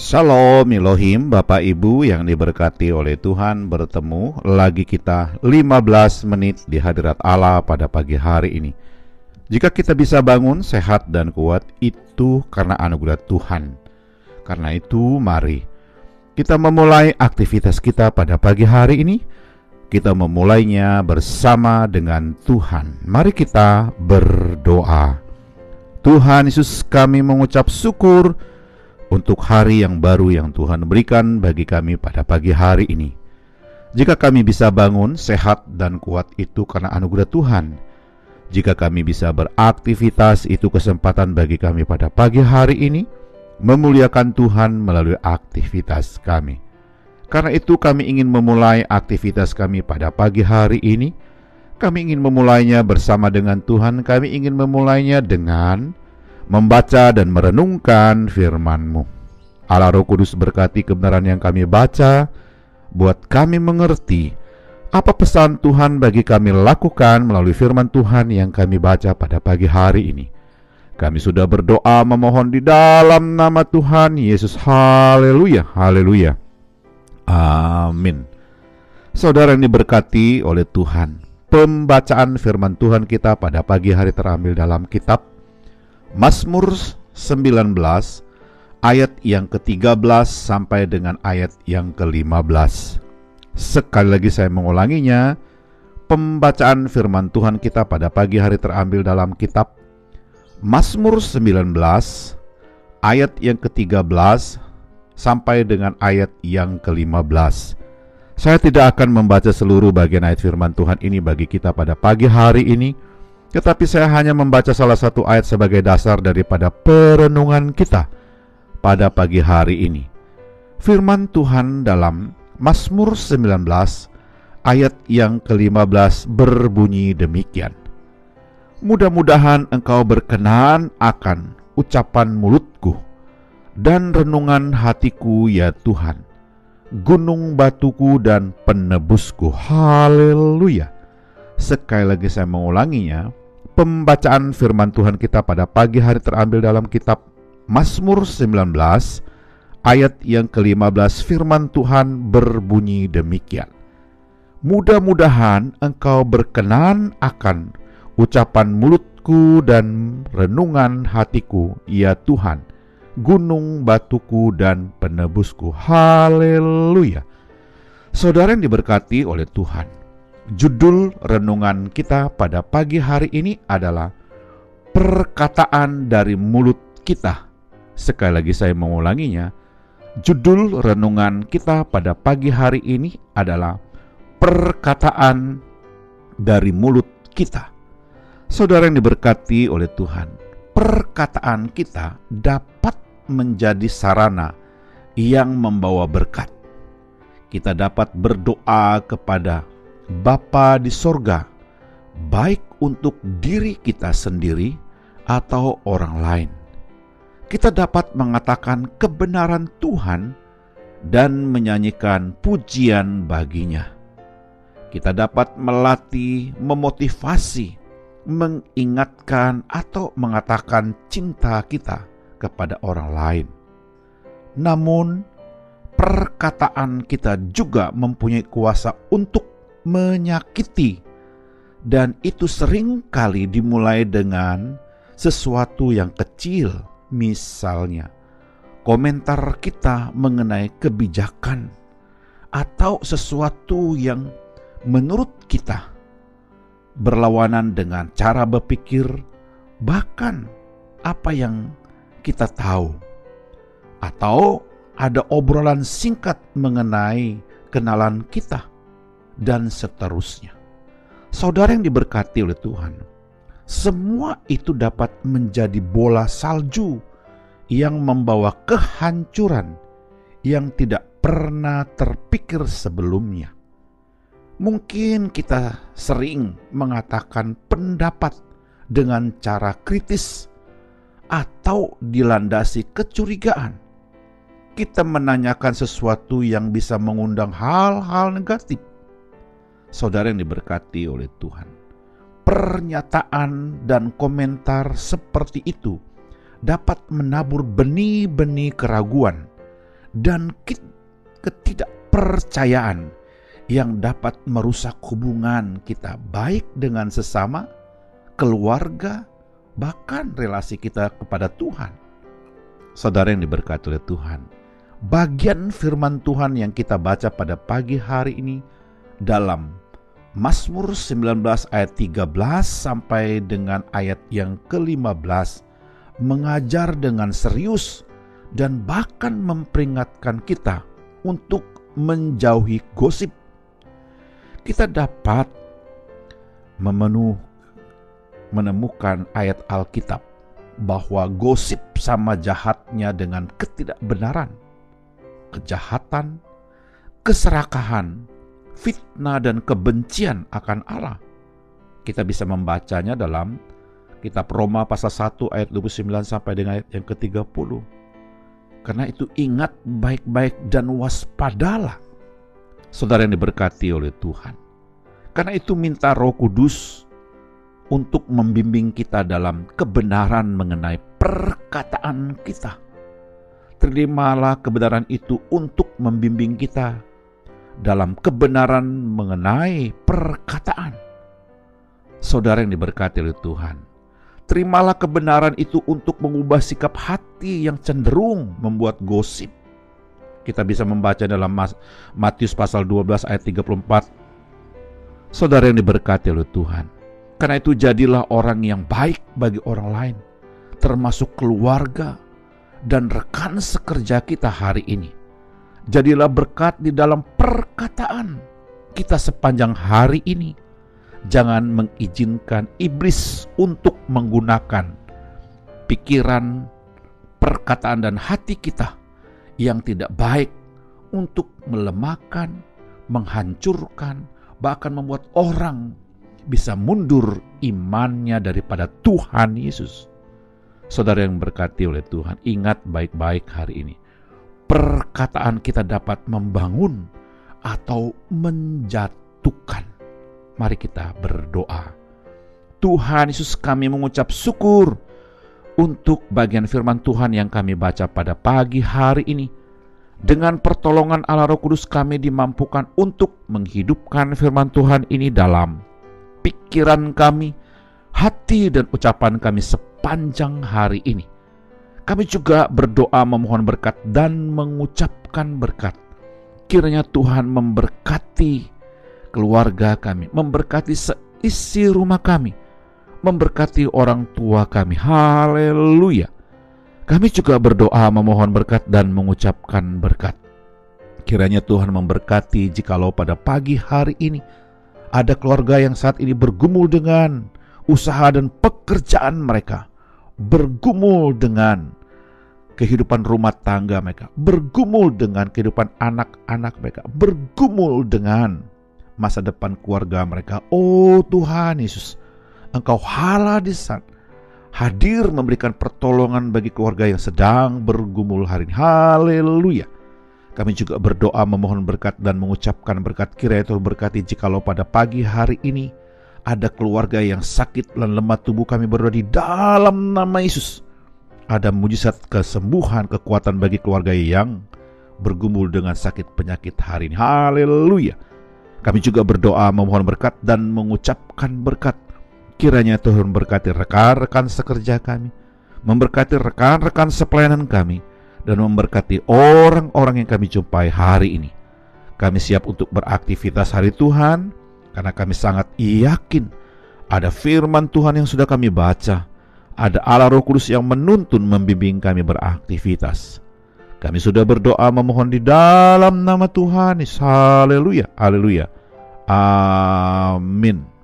Shalom Elohim, Bapak Ibu yang diberkati oleh Tuhan, bertemu lagi kita 15 menit di hadirat Allah pada pagi hari ini. Jika kita bisa bangun sehat dan kuat, itu karena anugerah Tuhan. Karena itu mari kita memulai aktivitas kita pada pagi hari ini. Kita memulainya bersama dengan Tuhan. Mari kita berdoa. Tuhan Yesus, kami mengucap syukur untuk hari yang baru yang Tuhan berikan bagi kami pada pagi hari ini. Jika kami bisa bangun sehat dan kuat, itu karena anugerah Tuhan. Jika kami bisa beraktivitas, itu kesempatan bagi kami pada pagi hari ini memuliakan Tuhan melalui aktivitas kami. Karena itu kami ingin memulai aktivitas kami pada pagi hari ini. Kami ingin memulainya bersama dengan Tuhan. Kami ingin memulainya dengan membaca dan merenungkan firman-Mu. Allah Roh Kudus berkati kebenaran yang kami baca, buat kami mengerti apa pesan Tuhan bagi kami lakukan melalui firman Tuhan yang kami baca pada pagi hari ini. Kami sudah berdoa memohon di dalam nama Tuhan Yesus. Haleluya, haleluya, amin. Saudara yang diberkati oleh Tuhan, pembacaan firman Tuhan kita pada pagi hari terambil dalam kitab Mazmur 19 ayat yang ke-13 sampai dengan ayat yang ke-15. Sekali lagi saya mengulanginya. Pembacaan firman Tuhan kita pada pagi hari terambil dalam kitab Mazmur 19 ayat yang ke-13 sampai dengan ayat yang ke-15. Saya tidak akan membaca seluruh bagian ayat firman Tuhan ini bagi kita pada pagi hari ini, tetapi saya hanya membaca salah satu ayat sebagai dasar daripada perenungan kita pada pagi hari ini. Firman Tuhan dalam Mazmur 19 ayat yang ke-15 berbunyi demikian. Mudah-mudahan engkau berkenan akan ucapan mulutku dan renungan hatiku, ya Tuhan, gunung batuku dan penebusku. Haleluya. Sekali lagi saya mengulanginya. Pembacaan firman Tuhan kita pada pagi hari terambil dalam kitab Mazmur 19 ayat yang ke-15. Firman Tuhan berbunyi demikian. Mudah-mudahan engkau berkenan akan ucapan mulutku dan renungan hatiku, ya Tuhan, gunung batuku dan penebusku. Haleluya. Saudara yang diberkati oleh Tuhan, judul renungan kita pada pagi hari ini adalah perkataan dari mulut kita. Sekali lagi saya mengulanginya. Judul renungan kita pada pagi hari ini adalah perkataan dari mulut kita. Saudara yang diberkati oleh Tuhan, perkataan kita dapat menjadi sarana yang membawa berkat. Kita dapat berdoa kepada Bapa di sorga, baik untuk diri kita sendiri atau orang lain. Kita dapat mengatakan kebenaran Tuhan dan menyanyikan pujian baginya. Kita dapat melatih, memotivasi, mengingatkan atau mengatakan cinta kita kepada orang lain. Namun, perkataan kita juga mempunyai kuasa untuk menyakiti, dan itu sering kali dimulai dengan sesuatu yang kecil. Misalnya, komentar kita mengenai kebijakan atau sesuatu yang menurut kita berlawanan dengan cara berpikir, bahkan apa yang kita tahu, atau ada obrolan singkat mengenai kenalan kita, dan seterusnya. Saudara yang diberkati oleh Tuhan, semua itu dapat menjadi bola salju yang membawa kehancuran yang tidak pernah terpikir sebelumnya. Mungkin kita sering mengatakan pendapat dengan cara kritis atau dilandasi kecurigaan. Kita menanyakan sesuatu yang bisa mengundang hal-hal negatif. Saudara yang diberkati oleh Tuhan, pernyataan dan komentar seperti itu dapat menabur benih-benih keraguan dan ketidakpercayaan yang dapat merusak hubungan kita baik dengan sesama, keluarga, bahkan relasi kita kepada Tuhan. Saudara yang diberkati oleh Tuhan, bagian firman Tuhan yang kita baca pada pagi hari ini dalam Mazmur 19 ayat 13 sampai dengan ayat yang ke-15 mengajar dengan serius dan bahkan memperingatkan kita untuk menjauhi gosip. Kita dapat menemukan ayat Alkitab bahwa gosip sama jahatnya dengan ketidakbenaran, kejahatan, keserakahan, fitnah dan kebencian akan Allah. Kita bisa membacanya dalam kitab Roma pasal 1 ayat 29 sampai dengan ayat yang ke-30. Karena itu ingat baik-baik dan waspadalah, saudara yang diberkati oleh Tuhan. Karena itu minta Roh Kudus untuk membimbing kita dalam kebenaran mengenai perkataan kita. Terimalah kebenaran itu untuk membimbing kita dalam kebenaran mengenai perkataan. Saudara yang diberkati oleh Tuhan, terimalah kebenaran itu untuk mengubah sikap hati yang cenderung membuat gosip. Kita bisa membaca dalam Matius pasal 12 ayat 34. Saudara yang diberkati oleh Tuhan, karena itu jadilah orang yang baik bagi orang lain, termasuk keluarga dan rekan sekerja kita hari ini. Jadilah berkat di dalam perkataan kita sepanjang hari ini. Jangan mengizinkan iblis untuk menggunakan pikiran, perkataan dan hati kita yang tidak baik untuk melemahkan, menghancurkan, bahkan membuat orang bisa mundur imannya daripada Tuhan Yesus. Saudara yang berkati oleh Tuhan, ingat baik-baik hari ini. Perkataan kita dapat membangun atau menjatuhkan. Mari kita berdoa. Tuhan Yesus, kami mengucap syukur untuk bagian firman Tuhan yang kami baca pada pagi hari ini. Dengan pertolongan Allah Roh Kudus kami dimampukan untuk menghidupkan firman Tuhan ini dalam pikiran kami, hati dan ucapan kami sepanjang hari ini. Kami juga berdoa memohon berkat dan mengucapkan berkat. Kiranya Tuhan memberkati keluarga kami, memberkati seisi rumah kami, memberkati orang tua kami. Haleluya. Kami juga berdoa memohon berkat dan mengucapkan berkat. Kiranya Tuhan memberkati jikalau pada pagi hari ini ada keluarga yang saat ini bergumul dengan usaha dan pekerjaan mereka, bergumul dengan kehidupan rumah tangga mereka, bergumul dengan kehidupan anak-anak mereka, bergumul dengan masa depan keluarga mereka. Oh Tuhan Yesus, Engkau Allah di sana, hadir memberikan pertolongan bagi keluarga yang sedang bergumul hari ini. Haleluya. Kami juga berdoa memohon berkat dan mengucapkan berkat. Kiranya Tuhan berkati jikalau pada pagi hari ini ada keluarga yang sakit dan lemah tubuh, kami berdoa di dalam nama Yesus ada mujizat kesembuhan, kekuatan bagi keluarga yang bergumul dengan sakit penyakit hari ini. Haleluya. Kami juga berdoa memohon berkat dan mengucapkan berkat. Kiranya Tuhan berkati rekan-rekan sekerja kami, memberkati rekan-rekan sepelayanan kami, dan memberkati orang-orang yang kami jumpai hari ini. Kami siap untuk beraktivitas hari Tuhan, karena kami sangat yakin ada firman Tuhan yang sudah kami baca, ada Allah Roh Kudus yang menuntun membimbing kami beraktivitas. Kami sudah berdoa memohon di dalam nama Tuhan Yesus. Haleluya, haleluya, amin.